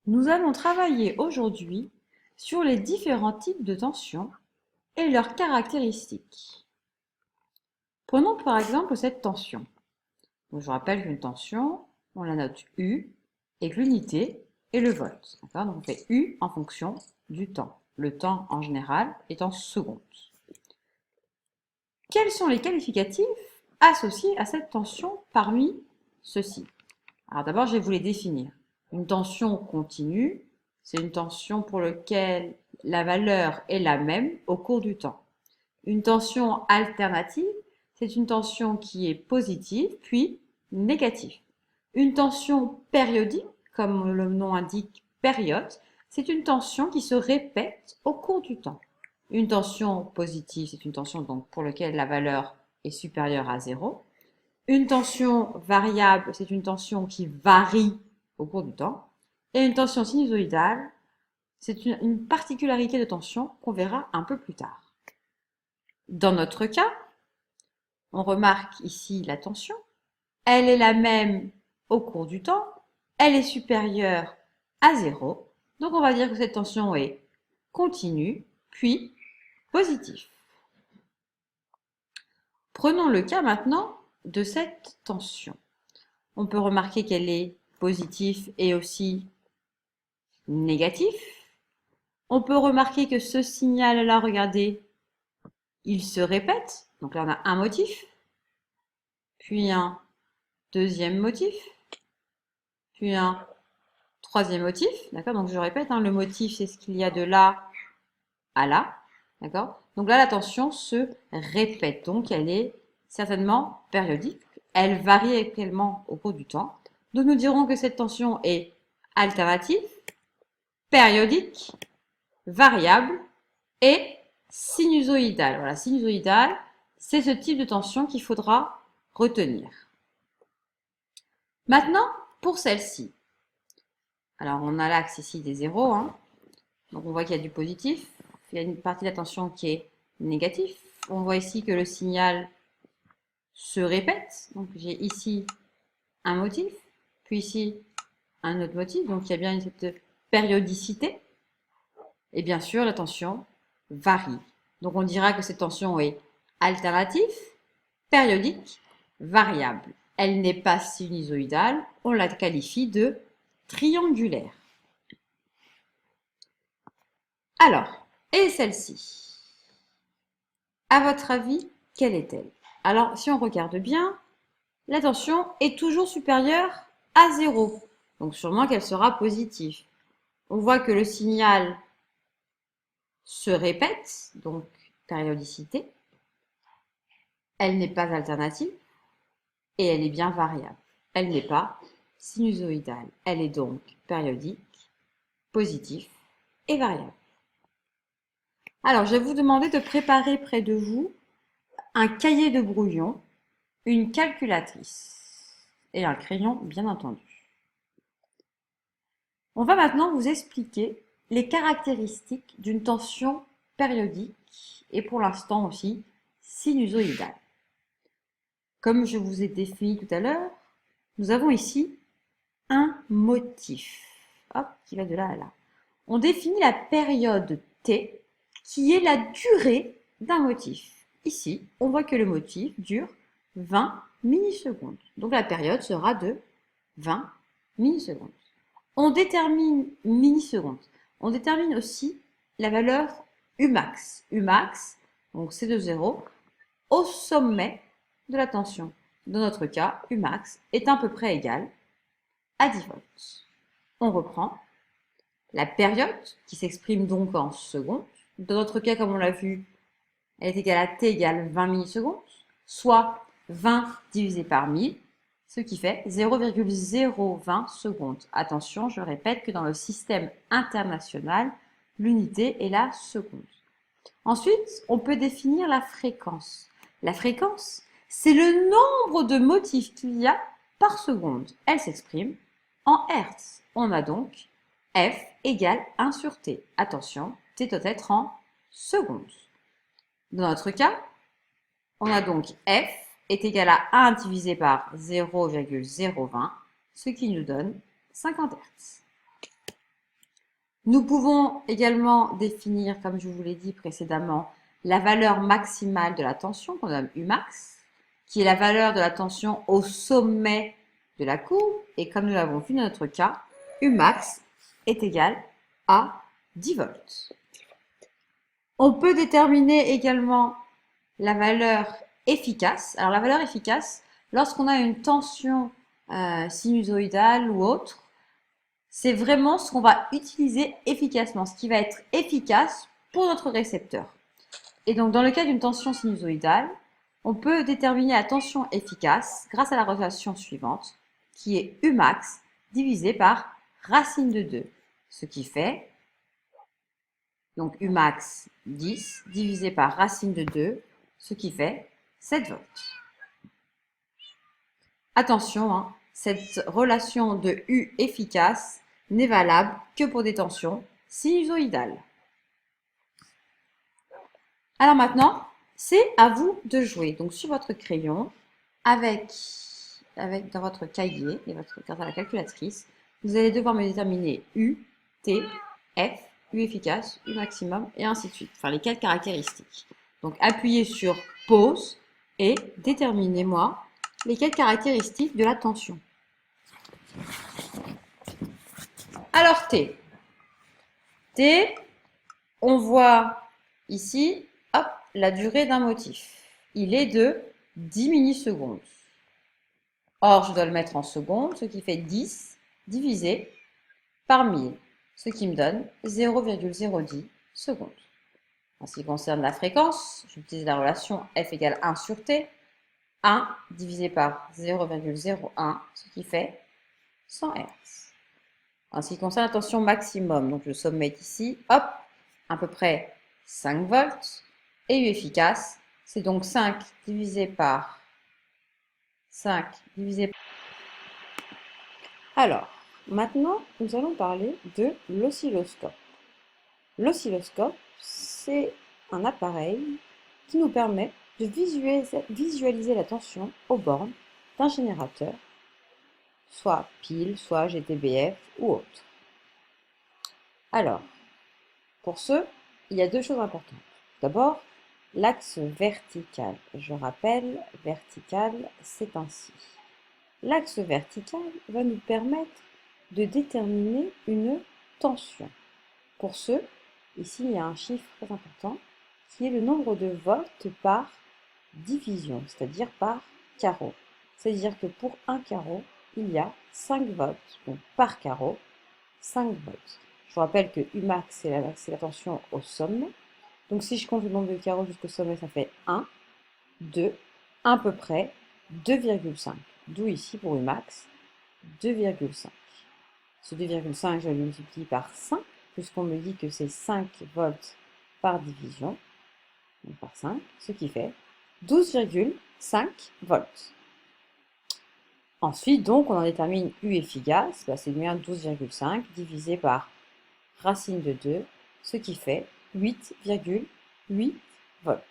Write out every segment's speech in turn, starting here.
Nous allons travailler aujourd'hui sur les différents types de tensions et leurs caractéristiques. Prenons par exemple cette tension. Donc, je vous rappelle qu'une tension, on la note U et que l'unité est le volt. Donc on fait U en fonction du temps. Le temps en général est en secondes. Quels sont les qualificatifs associés à cette tension parmi ceux-ci? Alors d'abord, je vais vous les définir. Une tension continue, c'est une tension pour laquelle la valeur est la même au cours du temps. Une tension alternative, c'est une tension qui est positive puis négative. Une tension périodique, comme le nom indique période, c'est une tension qui se répète au cours du temps. Une tension positive, c'est une tension donc pour laquelle la valeur est supérieure à 0. Une tension variable, c'est une tension qui varie au cours du temps. Et une tension sinusoïdale, c'est une particularité de tension qu'on verra un peu plus tard. Dans notre cas, on remarque ici la tension. Elle est la même au cours du temps. Elle est supérieure à 0. Donc on va dire que cette tension est continue, puis positive. Prenons le cas maintenant de cette tension. On peut remarquer qu'elle est positive et aussi négatif. On peut remarquer que ce signal-là, regardez, il se répète. Donc là, on a un motif, puis un deuxième motif, puis un troisième motif. D'accord? Donc je répète, le motif, c'est ce qu'il y a de là à là. D'accord? Donc là, la tension se répète. Donc elle est certainement périodique. Elle varie également au cours du temps. Donc nous dirons que cette tension est alternative, périodique, variable et sinusoïdale. Voilà, sinusoïdale, c'est ce type de tension qu'il faudra retenir. Maintenant, pour celle-ci. Alors, on a l'axe ici des zéros. Donc, on voit qu'il y a du positif. Il y a une partie de la tension qui est négative. On voit ici que le signal se répète. Donc, j'ai ici un motif, puis ici un autre motif. Donc, il y a bien cette périodicité. Et bien sûr, la tension varie. Donc, on dira que cette tension est alternative, périodique, variable. Elle n'est pas sinusoïdale, on la qualifie de triangulaire. Alors, et celle-ci? À votre avis, quelle est-elle? Alors, si on regarde bien, la tension est toujours supérieure à 0. Donc, sûrement qu'elle sera positive. On voit que le signal se répète, donc périodicité. Elle n'est pas alternative et elle est bien variable. Elle n'est pas sinusoïdale. Elle est donc périodique, positive et variable. Alors, je vais vous demander de préparer près de vous un cahier de brouillon, une calculatrice et un crayon, bien entendu. On va maintenant vous expliquer les caractéristiques d'une tension périodique et pour l'instant aussi sinusoïdale. Comme je vous ai défini tout à l'heure, nous avons ici un motif, hop, qui va de là à là. On définit la période T, qui est la durée d'un motif. Ici, on voit que le motif dure 20 millisecondes. Donc la période sera de 20 millisecondes. On détermine millisecondes. On détermine aussi la valeur Umax. Umax, donc c'est de 0, au sommet de la tension. Dans notre cas, Umax est à peu près égal à 10 volts. On reprend la période qui s'exprime donc en secondes. Dans notre cas, comme on l'a vu, elle est égale à t égale 20 millisecondes, soit 20 divisé par 1000, ce qui fait 0,020 secondes. Attention, je répète que dans le système international, l'unité est la seconde. Ensuite, on peut définir la fréquence. La fréquence, c'est le nombre de motifs qu'il y a par seconde. Elle s'exprime en Hertz. On a donc F égale 1 sur T. Attention, T doit être en secondes. Dans notre cas, on a donc F est égal à 1 divisé par 0,020, ce qui nous donne 50 Hertz. Nous pouvons également définir, comme je vous l'ai dit précédemment, la valeur maximale de la tension, qu'on nomme Umax, qui est la valeur de la tension au sommet de la courbe. Et comme nous l'avons vu dans notre cas, Umax est égal à 10 volts. On peut déterminer également la valeur efficace. Alors la valeur efficace, lorsqu'on a une tension sinusoïdale ou autre, c'est vraiment ce qu'on va utiliser efficacement, ce qui va être efficace pour notre récepteur. Et donc dans le cas d'une tension sinusoïdale, on peut déterminer la tension efficace grâce à la relation suivante, qui est Umax divisé par racine de 2, ce qui fait donc Umax 10 divisé par racine de 2, ce qui fait 7 volts. Attention, hein, cette relation de U efficace n'est valable que pour des tensions sinusoïdales. Alors maintenant, c'est à vous de jouer. Donc sur votre crayon, avec dans votre cahier et votre carte à la calculatrice, vous allez devoir me déterminer U, T, F, U efficace, U maximum et ainsi de suite. Enfin, les 4 caractéristiques. Donc appuyez sur pause et déterminez-moi les 4 caractéristiques de la tension. Alors T. T, on voit ici, hop, la durée d'un motif. Il est de 10 millisecondes. Or, je dois le mettre en secondes, ce qui fait 10 divisé par 1000, ce qui me donne 0,010 secondes. En ce qui concerne la fréquence, j'utilise la relation F égale 1 sur T. 1 divisé par 0,01, ce qui fait 100 Hz. En ce qui concerne la tension maximum, donc le sommet est ici, hop, à peu près 5 volts. Et U efficace, c'est donc 5 divisé par 5 divisé par... Alors, maintenant, nous allons parler de l'oscilloscope. L'oscilloscope, c'est un appareil qui nous permet de visualiser la tension aux bornes d'un générateur, soit pile, soit GTBF ou autre. Alors, pour ce, il y a deux choses importantes. D'abord, l'axe vertical. Je rappelle, vertical, c'est ainsi. L'axe vertical va nous permettre de déterminer une tension. Pour ce, ici, il y a un chiffre très important qui est le nombre de volts par division, c'est-à-dire par carreau. C'est-à-dire que pour un carreau, il y a 5 volts, donc par carreau, 5 volts. Je vous rappelle que Umax, c'est la tension au sommet. Donc si je compte le nombre de carreaux jusqu'au sommet, ça fait 1, 2, à peu près 2,5. D'où ici pour Umax, 2,5. Ce 2,5, je le multiplie par 5, puisqu'on me dit que c'est 5 volts par division, donc par 5, ce qui fait 12,5 volts. Ensuite, donc, on en détermine U efficace, c'est bien 12,5 divisé par racine de 2, ce qui fait 8,8 volts.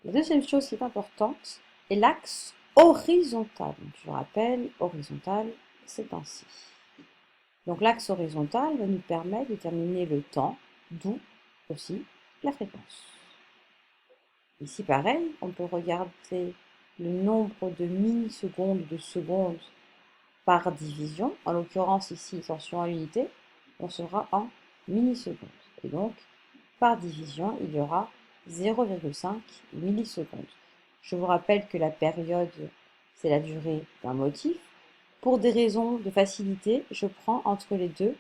La deuxième chose qui est importante est l'axe horizontal. Donc, je rappelle, horizontal, c'est ainsi. Donc l'axe horizontal va nous permettre de déterminer le temps, d'où aussi la fréquence. Ici, pareil, on peut regarder le nombre de millisecondes, de secondes par division. En l'occurrence, ici, tension à l'unité, on sera en millisecondes. Et donc, par division, il y aura 0,5 millisecondes. Je vous rappelle que la période, c'est la durée d'un motif. Pour des raisons de facilité, je prends entre les deux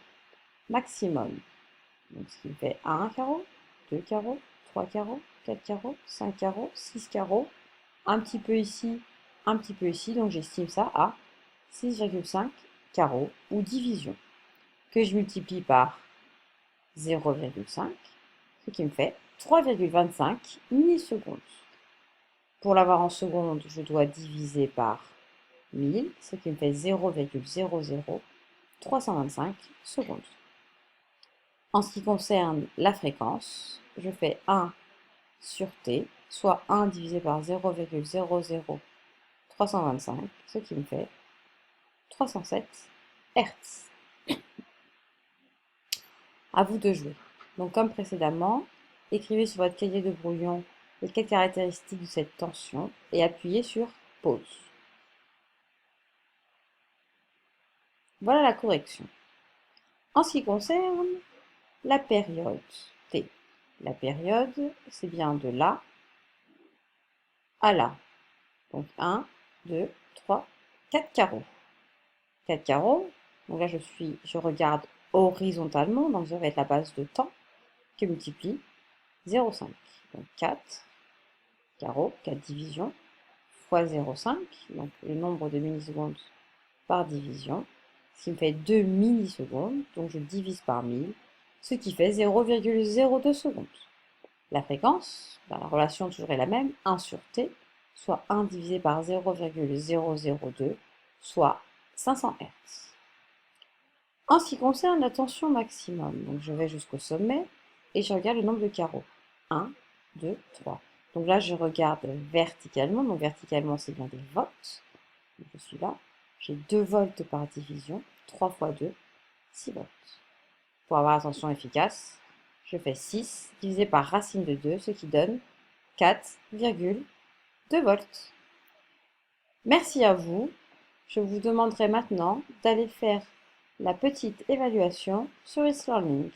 maximum. Donc, ce qui me fait 1 carreau, 2 carreaux, 3 carreaux, 4 carreaux, 5 carreaux, 6 carreaux, un petit peu ici, un petit peu ici. Donc, j'estime ça à 6,5 carreaux ou division, que je multiplie par 0,5, ce qui me fait 3,25 millisecondes. Pour l'avoir en secondes, je dois diviser par 1000, ce qui me fait 0,00325 secondes. En ce qui concerne la fréquence, je fais 1 sur T, soit 1 divisé par 0,00325, ce qui me fait 307 Hz. À vous de jouer. Donc comme précédemment, écrivez sur votre cahier de brouillon les 4 caractéristiques de cette tension et appuyez sur pause. Voilà la correction. En ce qui concerne la période T, la période, c'est bien de là à là. Donc 1, 2, 3, 4 carreaux. 4 carreaux, donc là je regarde horizontalement, donc ça va être la base de temps qui multiplie 0,5. Donc 4 carreaux, 4 divisions, fois 0,5, donc le nombre de millisecondes par division, ce qui me fait 2 millisecondes, donc je divise par 1000, ce qui fait 0,02 secondes. La fréquence, la relation toujours est la même, 1 sur t, soit 1 divisé par 0,002, soit 500 Hz. En ce qui concerne la tension maximum, donc je vais jusqu'au sommet et je regarde le nombre de carreaux. 1, 2, 3. Donc là, je regarde verticalement. Donc verticalement, c'est bien des volts. Donc je suis là. J'ai 2 volts par division. 3 fois 2, 6 volts. Pour avoir la tension efficace, je fais 6 divisé par racine de 2, ce qui donne 4,2 volts. Merci à vous. Je vous demanderai maintenant d'aller faire la petite évaluation sur e-learning.